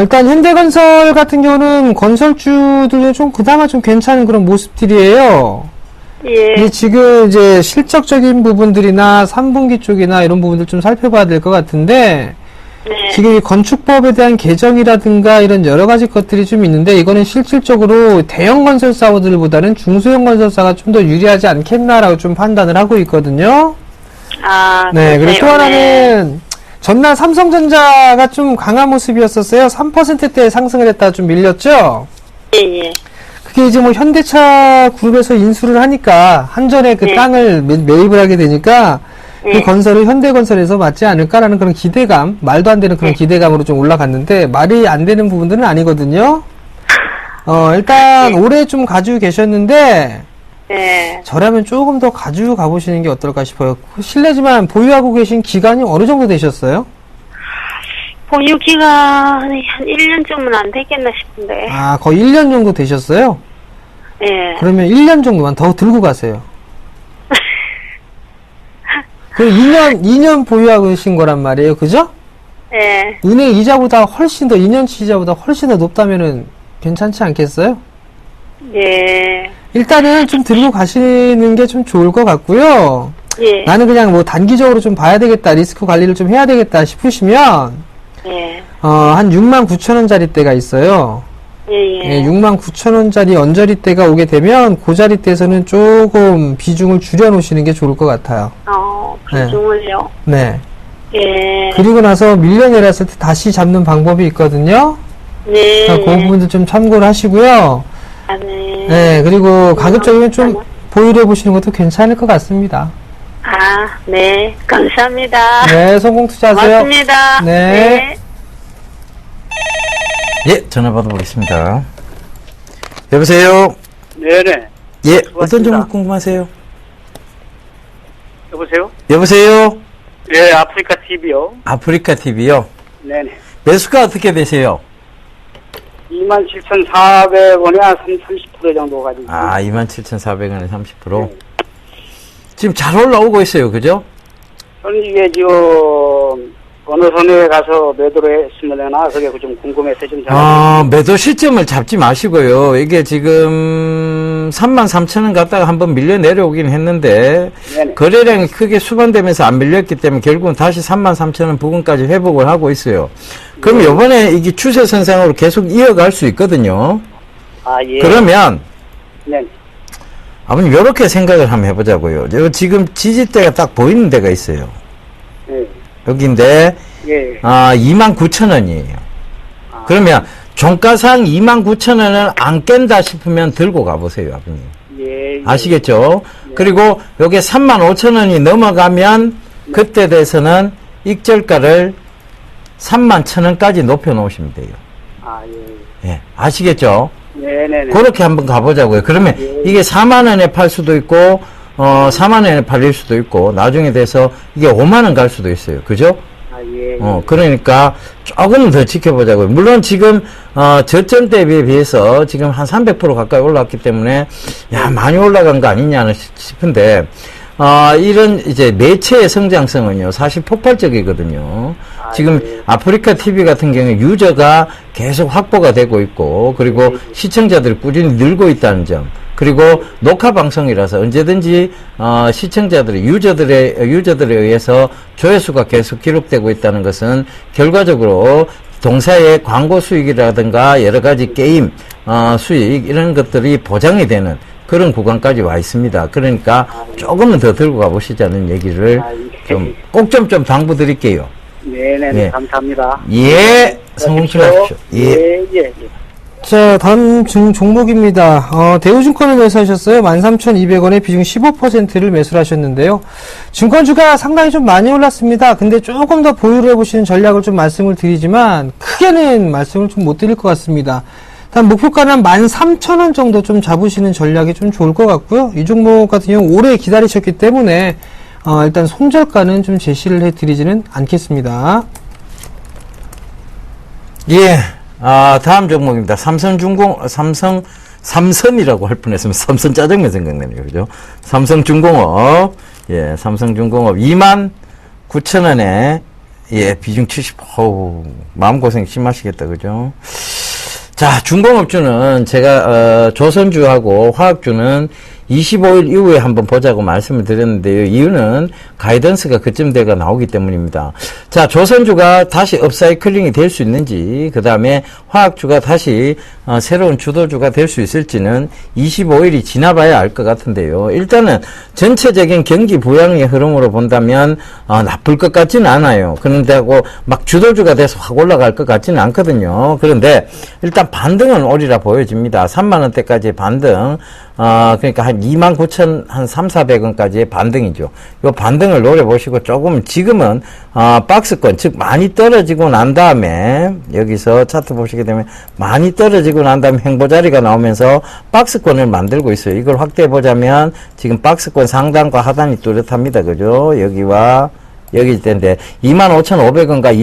일단 현대건설 같은 경우는 건설주들은 좀 그나마 좀 괜찮은 그런 모습들이에요. 예. 근데 지금 이제 실적적인 부분들이나 3분기 쪽이나 이런 부분들 좀 살펴봐야 될 것 같은데, 네. 지금 이 건축법에 대한 개정이라든가 이런 여러 가지 것들이 좀 있는데, 이거는 실질적으로 대형 건설사들보다는 중소형 건설사가 좀 더 유리하지 않겠나라고 좀 판단을 하고 있거든요. 아, 네, 그리고 또 그러세요. 하나는, 전날 삼성전자가 좀 강한 모습이었었어요. 3%대 상승을 했다가 좀 밀렸죠? 예, 예. 그게 이제 뭐 현대차 그룹에서 인수를 하니까, 한전에 그 네. 땅을 매입을 하게 되니까, 네. 그 건설을 현대건설에서 맞지 않을까라는 그런 기대감, 말도 안 되는 그런 네. 기대감으로 좀 올라갔는데, 말이 안 되는 부분들은 아니거든요. 일단, 네. 올해 좀 가지고 계셨는데, 네. 저라면 조금 더 가지고 가보시는 게 어떨까 싶어요. 실례지만, 보유하고 계신 기간이 어느 정도 되셨어요? 보유 기간이 한 1년쯤은 안 되겠나 싶은데. 아, 거의 1년 정도 되셨어요? 예. 그러면 1년 정도만 더 들고 가세요. 그 2년 보유하고 계신 거란 말이에요. 그죠? 예. 은행 이자보다 훨씬 더, 2년치 이자보다 훨씬 더 높다면은 괜찮지 않겠어요? 예. 일단은 좀 들고 가시는 게 좀 좋을 것 같고요. 예. 나는 그냥 뭐 단기적으로 좀 봐야 되겠다, 리스크 관리를 좀 해야 되겠다 싶으시면, 예. 한 69,000원짜리 때가 있어요. 예. 예, 69,000원짜리 언저리대가 오게 되면 그 자리대에서는 조금 비중을 줄여놓으시는 게 좋을 것 같아요. 비중을요? 네. 예. 그리고 나서 밀려내렸을 때 다시 잡는 방법이 있거든요. 네. 그 부분도 좀 참고를 하시고요. 아, 네. 네, 그리고 가급적이면 좀 보유를 해보시는 것도 괜찮을 것 같습니다. 아, 네. 감사합니다. 네, 성공 투자하세요. 고맙습니다. 네. 예, 전화 받아보겠습니다. 여보세요? 네네. 예, 어떤 고맙습니다. 종목 궁금하세요? 여보세요? 여보세요? 예, 아프리카 TV요. 아프리카 TV요? 네네. 매수가 어떻게 되세요? 27,400원에 한 30% 정도 가지고. 27,400원에 30%? 지금 잘 올라오고 있어요, 그죠? 저는 이게 지금 어느 선에 가서 매도를 했으면 되나 그게 좀 궁금해서 좀 전화. 매도 시점을 잡지 마시고요. 이게 지금 33,000원 갔다가 한번 밀려 내려오긴 했는데 네네. 거래량이 크게 수반되면서 안 밀렸기 때문에 결국은 다시 33,000원 부근까지 회복을 하고 있어요. 그럼 요번에 이게 추세 선상으로 계속 이어갈 수 있거든요. 아, 예. 그러면 네. 아버님 이렇게 생각을 한번 해보자고요. 지금 지지대가 딱 보이는 데가 있어요. 예. 여기인데 예. 29,000원이에요. 그러면 종가상 29,000원을 안 깬다 싶으면 들고 가보세요, 아버님. 예. 예. 아시겠죠? 그리고 요게 35,000원이 넘어가면 그때 돼서는 익절가를 31,000원까지 높여 놓으시면 돼요. 아, 예. 예, 아시겠죠? 네네네. 그렇게 한번 가보자고요. 그러면 이게 4만원에 팔 수도 있고 4만원에 팔릴 수도 있고 나중에 돼서 이게 5만원 갈 수도 있어요. 그죠? 아, 예. 그러니까 조금 더 지켜보자고요. 물론 지금 저점 대비에 비해서 지금 한 300% 가까이 올랐기 때문에 야 많이 올라간 거 아니냐 싶은데 이런 이제 매체의 성장성은요 사실 폭발적이거든요. 지금 아프리카 TV 같은 경우에 유저가 계속 확보가 되고 있고 그리고 시청자들이 꾸준히 늘고 있다는 점. 그리고 녹화 방송이라서 언제든지 시청자들의 유저들에 의해서 조회수가 계속 기록되고 있다는 것은 결과적으로 동사의 광고 수익이라든가 여러 가지 게임 수익 이런 것들이 보장이 되는 그런 구간까지 와 있습니다. 그러니까 조금은 더 들고 가보시자는 얘기를 꼭 좀 당부드릴게요. 네네. 예. 감사합니다. 예, 성공하십시오. 예, 예. 자, 다음 종목입니다. 대우증권을 매수하셨어요. 13,200원에 비중 15%를 매수를 하셨는데요. 증권주가 상당히 좀 많이 올랐습니다. 근데 조금 더 보유를 해보시는 전략을 좀 말씀을 드리지만, 크게는 말씀을 좀 못 드릴 것 같습니다. 일단 목표가는 한 13,000원 정도 좀 잡으시는 전략이 좀 좋을 것 같고요. 이 종목 같은 경우 오래 기다리셨기 때문에, 일단 손절가는 좀 제시를 해드리지는 않겠습니다. 예. 다음 종목입니다. 삼성이라고 할 뻔했으면 삼선 짜장면 생각나네요. 그죠? 삼성중공업. 예, 삼성중공업 29,000원에, 예, 비중 70, 마음고생 심하시겠다. 그죠? 자, 중공업주는 제가, 조선주하고 화학주는 25일 이후에 한번 보자고 말씀을 드렸는데요. 이유는 가이던스가 그쯤 돼가 나오기 때문입니다. 자, 조선주가 다시 업사이클링이 될 수 있는지, 그 다음에 화학주가 다시 새로운 주도주가 될 수 있을지는 25일이 지나봐야 알 것 같은데요. 일단은 전체적인 경기 부양의 흐름으로 본다면 나쁠 것 같지는 않아요. 그런데하고 막 주도주가 돼서 확 올라갈 것 같지는 않거든요. 그런데 일단 반등은 오리라 보여집니다. 3만원대까지의 반등, 그러니까 한 29,000, 한 3,400원까지의 반등이죠. 요 반등을 노려보시고 조금 지금은, 박스권, 즉, 많이 떨어지고 난 다음에, 여기서 차트 보시게 되면, 많이 떨어지고 난 다음에 행보자리가 나오면서 박스권을 만들고 있어요. 이걸 확대해보자면, 지금 박스권 상단과 하단이 뚜렷합니다. 그죠? 여기와, 여기일 텐데 25,500원과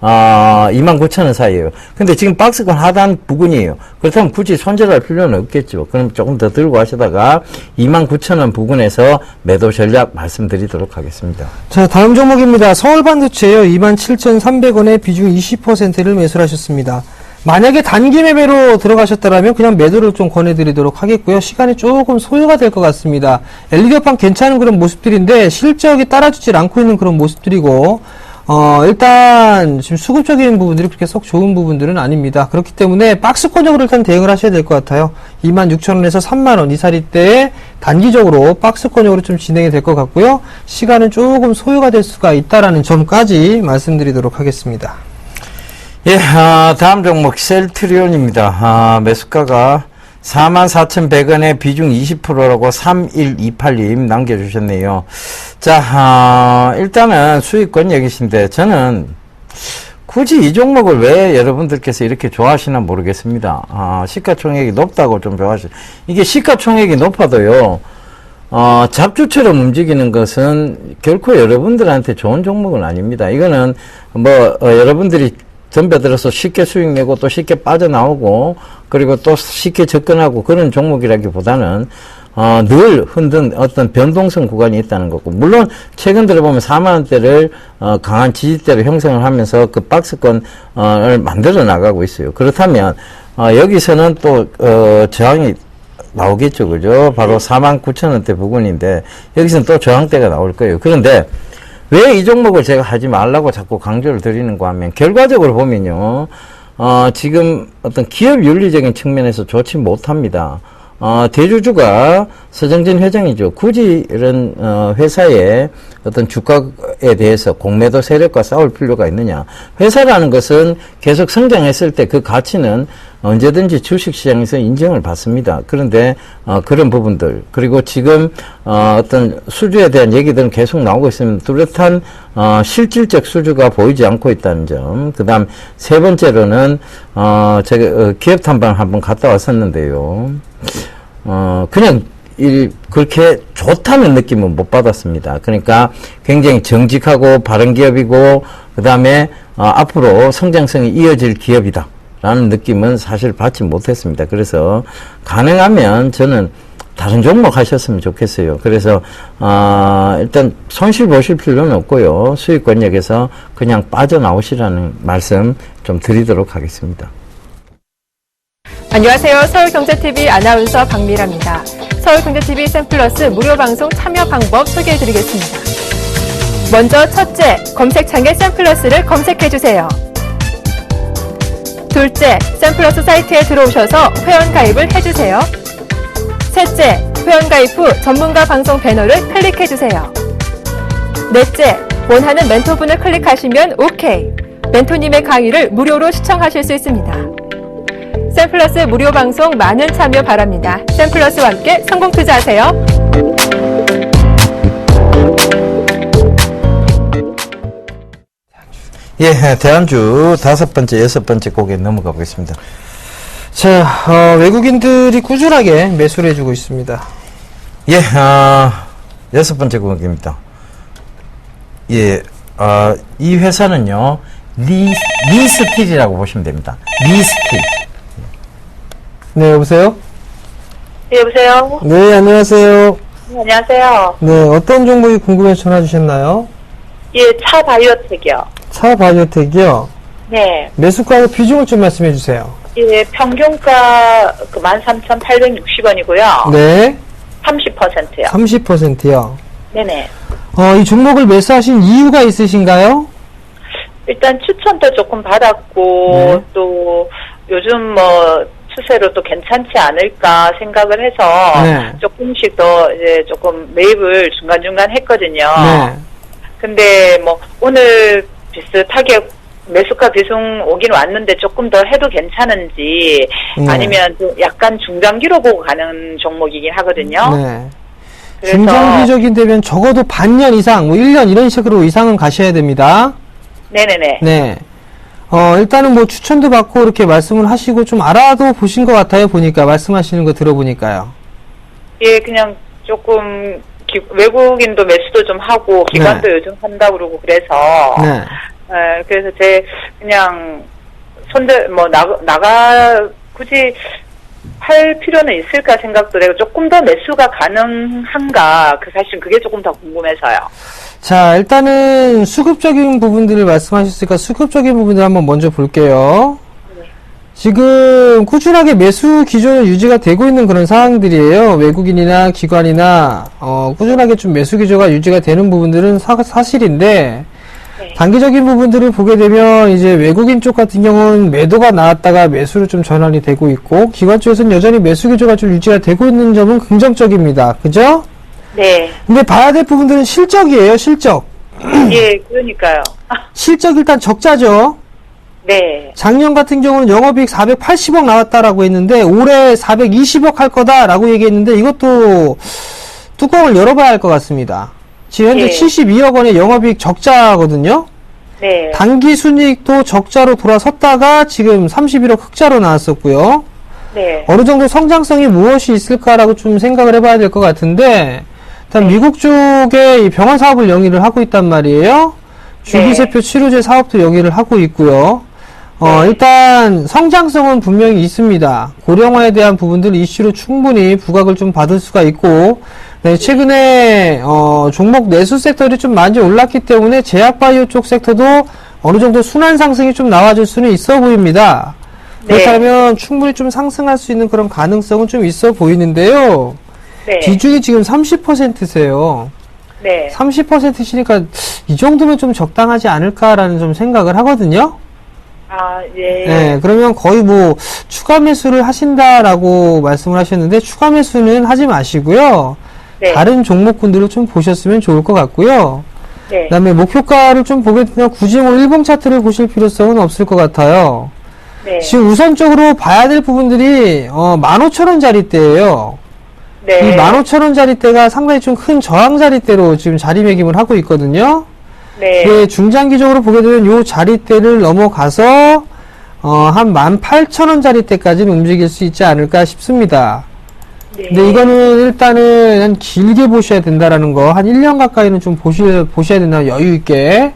29,000원 사이에요. 근데 지금 박스권 하단 부근이에요. 그렇다면 굳이 손절할 필요는 없겠죠. 그럼 조금 더 들고 하시다가 29,000원 부근에서 매도 전략 말씀드리도록 하겠습니다. 자, 다음 종목입니다. 서울반도체요. 27,300원에 비중 20%를 매수를 하셨습니다. 만약에 단기 매매로 들어가셨다면 그냥 매도를 좀 권해드리도록 하겠고요. 시간이 조금 소요가 될 것 같습니다. 엘리디어판 괜찮은 그런 모습들인데 실적이 따라주질 않고 있는 그런 모습들이고 일단 지금 수급적인 부분들이 그렇게 썩 좋은 부분들은 아닙니다. 그렇기 때문에 박스권적으로 일단 대응을 하셔야 될 것 같아요. 26,000원에서 3만원 이 사이대에 단기적으로 박스권적으로 좀 진행이 될 것 같고요. 시간은 조금 소요가 될 수가 있다라는 점까지 말씀드리도록 하겠습니다. 예, 다음 종목 셀트리온입니다. 매수가가 44,100원에 비중 20%라고 3128님 남겨주셨네요. 자, 일단은 수익권 얘기신데 저는 굳이 이 종목을 왜 여러분들께서 이렇게 좋아하시나 모르겠습니다. 시가총액이 높다고 좀 좋아하시죠. 이게 시가총액이 높아도요, 잡주처럼 움직이는 것은 결코 여러분들한테 좋은 종목은 아닙니다. 이거는 여러분들이 덤벼들어서 쉽게 수익 내고 또 쉽게 빠져나오고 그리고 또 쉽게 접근하고 그런 종목이라기보다는 늘 흔든 어떤 변동성 구간이 있다는 거고, 물론 최근 들어보면 4만원대를 강한 지지대로 형성을 하면서 그 박스권을 만들어 나가고 있어요. 그렇다면 여기서는 또 저항이 나오겠죠. 그죠? 바로 49,000원대 부근인데 여기서는 또 저항대가 나올 거예요. 그런데 왜 이 종목을 제가 하지 말라고 자꾸 강조를 드리는가 하면 결과적으로 보면요. 지금 어떤 기업 윤리적인 측면에서 좋지 못합니다. 대주주가 서정진 회장이죠. 굳이 이런 회사의 어떤 주가에 대해서 공매도 세력과 싸울 필요가 있느냐. 회사라는 것은 계속 성장했을 때 그 가치는 언제든지 주식시장에서 인정을 받습니다. 그런데 그런 부분들 그리고 지금 어떤 수주에 대한 얘기들은 계속 나오고 있으면 뚜렷한 실질적 수주가 보이지 않고 있다는 점. 그다음 세 번째로는 제가 기업 탐방 한번 갔다 왔었는데요. 그냥 그렇게 좋다는 느낌은 못 받았습니다. 그러니까 굉장히 정직하고 바른 기업이고 그 다음에 앞으로 성장성이 이어질 기업이다 라는 느낌은 사실 받지 못했습니다. 그래서 가능하면 저는 다른 종목 하셨으면 좋겠어요. 그래서 일단 손실 보실 필요는 없고요. 수익 권역에서 그냥 빠져나오시라는 말씀 좀 드리도록 하겠습니다. 안녕하세요. 서울경제TV 아나운서 박미라입니다. 서울경제TV 샘플러스 무료 방송 참여 방법 소개해드리겠습니다. 먼저 첫째, 검색창에 샘플러스를 검색해주세요. 둘째, 샘플러스 사이트에 들어오셔서 회원가입을 해주세요. 셋째, 회원가입 후 전문가 방송 배너를 클릭해주세요. 넷째, 원하는 멘토분을 클릭하시면 OK. 멘토님의 강의를 무료로 시청하실 수 있습니다. 샘플러스 무료 방송 많은 참여 바랍니다. 샘플러스와 함께 성공 투자하세요. 예, 대안주 5번째, 6번째 곡에 넘어가 보겠습니다. 자, 외국인들이 꾸준하게 매수를 해주고 있습니다. 예, 6번째 곡입니다. 예, 이 회사는요, 리스틸이라고 보시면 됩니다. 리스틸. 네, 여보세요? 네, 여보세요? 네, 안녕하세요. 안녕하세요. 네, 어떤 종목이 궁금해서 전화 주셨나요? 예, 차 바이오텍이요. 차 바이오텍이요? 네. 매수가와 비중을 좀 말씀해 주세요. 예, 평균가 13,860원이고요. 네. 30%요. 30%요. 네네. 이 종목을 매수하신 이유가 있으신가요? 일단 추천도 조금 받았고, 네. 또 요즘 추세로 또 괜찮지 않을까 생각을 해서 네. 조금씩 더 이제 조금 매입을 중간중간 했거든요. 네. 근데 오늘 비슷하게 매수가 비중 오긴 왔는데 조금 더 해도 괜찮은지 네. 아니면 좀 약간 중장기로 보고 가는 종목이긴 하거든요. 네. 그래서 중장기적인데면 적어도 반년 이상, 1년 이런 식으로 이상은 가셔야 됩니다. 네네네. 네. 일단은 추천도 받고 이렇게 말씀을 하시고 좀 알아도 보신 것 같아요. 보니까, 말씀하시는 거 들어보니까요. 예, 그냥 조금 외국인도 매수도 좀 하고 기관도 네. 요즘 한다고 그러고 그래서 네. 그래서 그냥 굳이 할 필요는 있을까 생각도 되고 조금 더 매수가 가능한가 사실 그게 조금 더 궁금해서요. 자, 일단은 수급적인 부분들을 말씀하셨으니까 수급적인 부분들 한번 먼저 볼게요. 네. 지금 꾸준하게 매수 기조는 유지가 되고 있는 그런 상황들이에요. 외국인이나 기관이나 꾸준하게 좀 매수 기조가 유지가 되는 부분들은 사실인데 네. 단기적인 부분들을 보게 되면 이제 외국인 쪽 같은 경우는 매도가 나왔다가 매수로 좀 전환이 되고 있고 기관 쪽에서는 여전히 매수 기조가 좀 유지가 되고 있는 점은 긍정적입니다. 그죠? 네. 근데 봐야 될 부분들은 실적이에요. 실적. 예, 그러니까요. 실적 일단 적자죠. 네. 작년 같은 경우는 영업이익 480억 나왔다라고 했는데 올해 420억 할 거다라고 얘기했는데 이것도 뚜껑을 열어봐야 할 것 같습니다. 지금 현재 예. 72억 원의 영업이익 적자거든요. 네. 단기 순이익도 적자로 돌아섰다가 지금 31억 흑자로 나왔었고요. 네. 어느 정도 성장성이 무엇이 있을까라고 좀 생각을 해봐야 될 것 같은데 일단 미국 쪽에 이 병원 사업을 영위를 하고 있단 말이에요. 주기세포 치료제 사업도 영위를 하고 있고요. 일단 성장성은 분명히 있습니다. 고령화에 대한 부분들 이슈로 충분히 부각을 좀 받을 수가 있고 네, 최근에 종목 내수 섹터들이 좀 많이 올랐기 때문에 제약바이오 쪽 섹터도 어느 정도 순환 상승이 좀 나와줄 수는 있어 보입니다. 네. 그렇다면 충분히 좀 상승할 수 있는 그런 가능성은 좀 있어 보이는데요. 네. 비중이 지금 30%세요. 네. 30%시니까 이 정도면 좀 적당하지 않을까라는 좀 생각을 하거든요. 아, 예. 네, 그러면 거의 뭐 추가 매수를 하신다라고 말씀을 하셨는데 추가 매수는 하지 마시고요. 네. 다른 종목군들을 좀 보셨으면 좋을 것 같고요. 네. 그다음에 목표가를 좀 보게 되면 굳이 뭐 일봉 차트를 보실 필요성은 없을 것 같아요. 네. 지금 우선적으로 봐야 될 부분들이 15,000원짜리대예요. 네. 이 15,000원짜리대가 상당히 좀 큰 저항자리대로 지금 자리매김을 하고 있거든요. 네. 네, 중장기적으로 보게 되면 요 자리대를 넘어가서 한 18,000원짜리대까지는 움직일 수 있지 않을까 싶습니다. 네. 근데 이거는 일단은 한 길게 보셔야 된다라는 거, 한 1년 가까이는 좀 보셔야 된다, 여유 있게.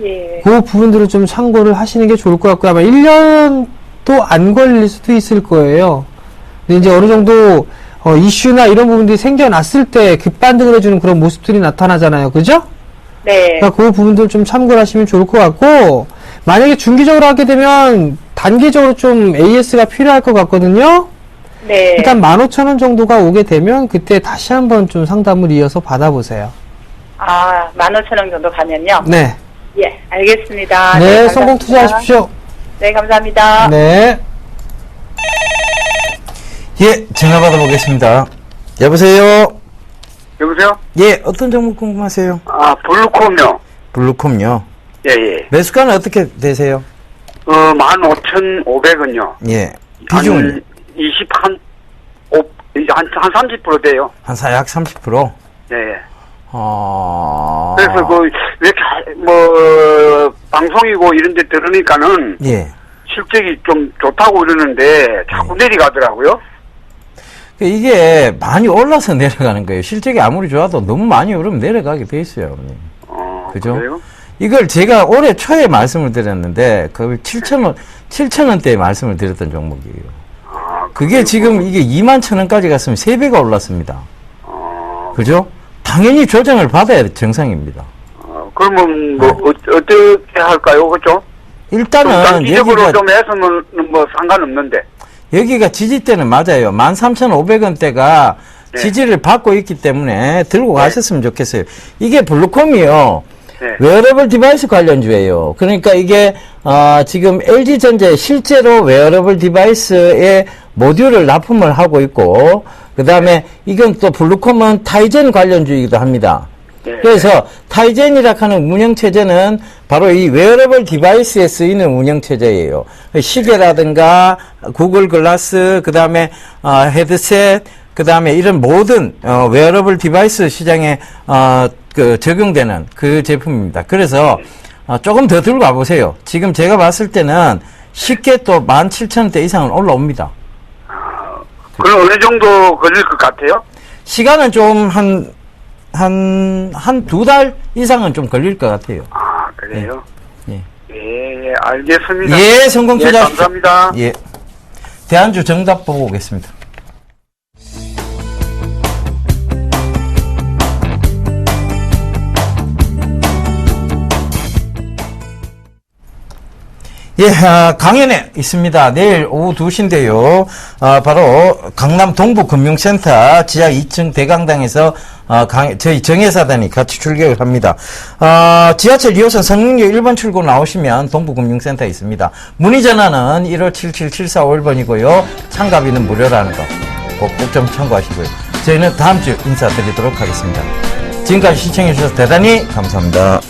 예. 그 부분들을 좀 참고를 하시는 게 좋을 것 같고요. 아마 1년도 안 걸릴 수도 있을 거예요. 근데 이제 어느 정도 이슈나 이런 부분들이 생겨났을 때 급반등을 해주는 그런 모습들이 나타나잖아요. 그죠? 네. 그러니까 그 부분들 좀 참고를 하시면 좋을 것 같고, 만약에 중기적으로 하게 되면 단기적으로 좀 AS가 필요할 것 같거든요. 네. 일단 15,000원 정도가 오게 되면 그때 다시 한번 좀 상담을 이어서 받아보세요. 아, 15,000원 정도 가면요? 네. 예, 알겠습니다. 네, 감사합니다. 성공 투자하십시오. 네, 감사합니다. 네. 예, 전화 받아보겠습니다. 여보세요? 여보세요? 예, 어떤 종목 궁금하세요? 아, 블루콤요. 블루콤요. 예, 예. 매수가는 어떻게 되세요? 15,500원요. 예. 비중은 한 30% 돼요. 약 30%? 예, 예. 어... 그래서 왜 이렇게, 방송이고 이런 데 들으니까는 예. 실적이 좀 좋다고 그러는데 자꾸 내려가더라고요. 이게 많이 올라서 내려가는 거예요. 실적이 아무리 좋아도 너무 많이 오르면 내려가게 돼 있어요, 어머님. 그죠? 그래요? 이걸 제가 올해 초에 말씀을 드렸는데, 그 7,000원대에 말씀을 드렸던 종목이에요. 그게 지금 이게 21,000원까지 갔으면 3배가 올랐습니다. 그죠? 당연히 조정을 받아야 정상입니다. 그러면 어떻게 할까요? 그죠? 일단은 단기적으로 여기가, 좀 해서는 상관없는데. 여기가 지지대는 맞아요. 13,500원대가 네. 지지를 받고 있기 때문에 들고 가셨으면 좋겠어요. 이게 블루콤이요. 네. 웨어러블 디바이스 관련주예요. 그러니까 이게 지금 LG전자에 실제로 웨어러블 디바이스에 모듈을 납품을 하고 있고, 그 다음에 이건 또 블루콤은 타이젠 관련주이기도 합니다. 네. 그래서 타이젠이라 하는 운영체제는 바로 이 웨어러블 디바이스에 쓰이는 운영체제예요. 시계라든가 구글 글라스, 그 다음에 헤드셋, 그 다음에 이런 모든 웨어러블 디바이스 시장에 적용되는 그 제품입니다. 그래서 조금 더 들고 가보세요. 지금 제가 봤을 때는 쉽게 또 17,000원대 이상은 올라옵니다. 그럼 어느 정도 걸릴 것 같아요? 시간은 좀 한 2달 이상은 좀 걸릴 것 같아요. 아, 그래요? 예. 예, 알겠습니다. 예, 성공 예, 투자. 감사합니다. 예. 대안주 정답 보고 오겠습니다. 예, 강연에 있습니다. 내일 오후 2시인데요. 바로 강남 동부금융센터 지하 2층 대강당에서 저희 정예사단이 같이 출격을 합니다. 지하철 2호선 성능역 1번 출구 나오시면 동부금융센터에 있습니다. 문의 전화는 1577-7451번이고요. 참가비는 무료라는 거 꼭 좀 참고하시고요. 저희는 다음 주 인사드리도록 하겠습니다. 지금까지 시청해주셔서 대단히 감사합니다.